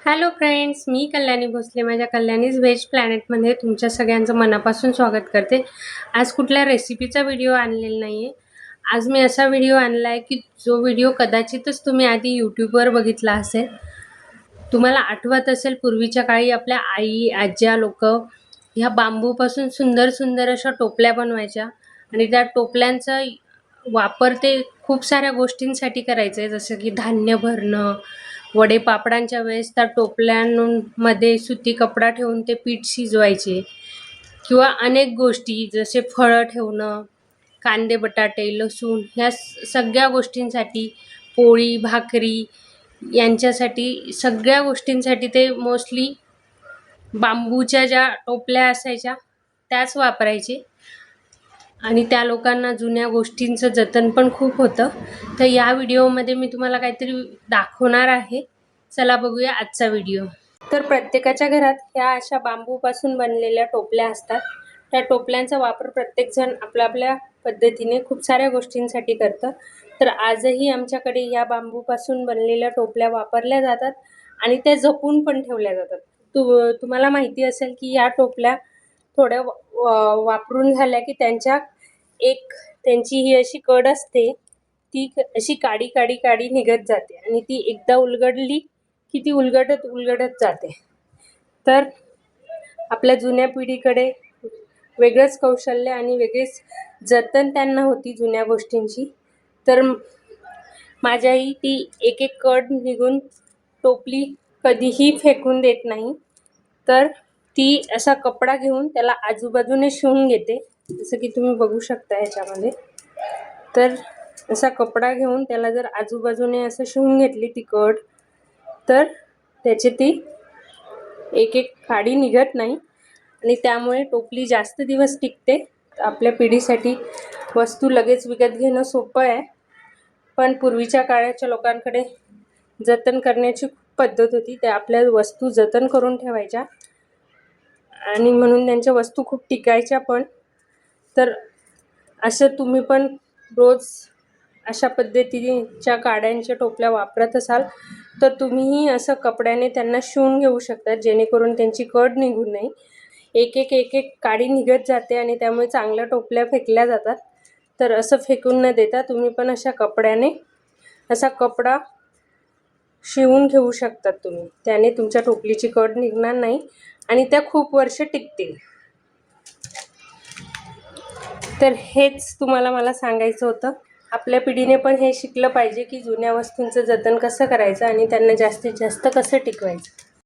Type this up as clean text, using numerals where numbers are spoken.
Hello friends, मी कल्याणी भोसले माझ्या कल्याणीज veg प्लॅनेटमध्ये तुमच्या सगळ्यांचं मनापासून स्वागत करते। आज कुठल्या रेसिपीचा व्हिडिओ आणलेला नाही आहे। आज मी असा व्हिडिओ आणला आहे की जो व्हिडिओ कदाचितच तुम्ही आधी यूट्यूबवर बघितला असेल। तुम्हाला आठवत असेल पूर्वीच्या काळी आपल्या आई आज्या लोक ह्या बांबूपासून सुंदर सुंदर अशा टोपल्या बनवायच्या आणि त्या टोपल्यांचा वापर ते खूप साऱ्या गोष्टींसाठी करायचे, जसं की धान्य भरणं, वडे पापडांच्या वेळेस त्या टोपल्यांमध्ये सुती कपडा ठेवून ते पीठ शिजवायचे किंवा अनेक गोष्टी जसे फळं ठेवणं, कांदे बटाटे लसूण ह्या सगळ्या गोष्टींसाठी, पोळी भाकरी यांच्यासाठी सगळ्या गोष्टींसाठी ते मोस्टली बांबूच्या ज्या टोपल्या असायच्या त्याच वापरायचे आणि त्या लोकांना जुन्या गोष्टींचं जतन पण खूप होतं। तर या व्हिडिओमध्ये मी तुम्हाला काहीतरी दाखवणार आहे। चला बघूया आजचा व्हिडिओ। तर प्रत्येकाच्या घरात ह्या अशा बांबूपासून बनलेल्या टोपल्या असतात। त्या टोपल्यांचा वापर प्रत्येक जण आपल्या पद्धतीने खूप साऱ्या गोष्टींसाठी करतं। तर आजही आमच्याकडे या बांबूपासून बनलेल्या टोपल्या वापरल्या जातात आणि त्या जपून पण ठेवल्या जातात। तुम्हाला माहिती असेल की या टोपल्या थोड्या वापरून झाल्या की त्यांची ही अशी कड असते, ती अशी काडी काडी काडी निघत जाते आणि ती एकदा उलगडली की ती उलगडत जाते। तर आपल्या जुन्या पिढीकडे वेगळंच कौशल्य आणि वेगळीच जतन त्यांना होती जुन्या गोष्टींची। तर माझ्याही ती एक एक कड निघून टोपली कधीही फेकून देत नाही। तर ती असा कपडा घेऊन त्याला आजूबाजूने शिवून घेते, जसं की तुम्ही बघू शकता याच्यामध्ये। तर असा कपडा घेऊन त्याला जर आजूबाजूने असं शिवून घेतली ती कड, तर त्याची ती एक एक काडी निघत नाही आणि त्यामुळे टोपली जास्त दिवस टिकते। आपल्या पिढीसाठी वस्तू लगेच विकत घेणं सोपं आहे, पण पूर्वीच्या काळाच्या लोकांकडे जतन करण्याची पद्धत होती। ते आपल्या वस्तू जतन करून ठेवायच्या आणि म्हणून त्यांच्या वस्तू खूप टिकायच्या पण। तर असं तुम्ही पण रोज अशा पद्धतीच्या काड्यांच्या टोपल्या वापरत असाल तर तुम्हीही असं कपड्याने त्यांना शिवून घेऊ शकता, जेणेकरून त्यांची कड निघू नये। एक एक काडी निघत जाते आणि त्यामुळे चांगल्या टोपल्या फेकल्या जातात। तर असं फेकून न देता तुम्ही पण अशा कपड्याने असा कपडा शिवून घेऊ शकतात तुम्ही, त्याने तुमच्या टोपलीची कड निघणार नाही आणि त्या खूप वर्ष टिकतील। तर हेच तुम्हाला मला सांगायचं होतं। आपल्या पिढीने पण हे शिकलं पाहिजे की जुन्या वस्तूंचं जतन कसं करायचं आणि त्यांना जास्तीत जास्त कसं टिकवायचं।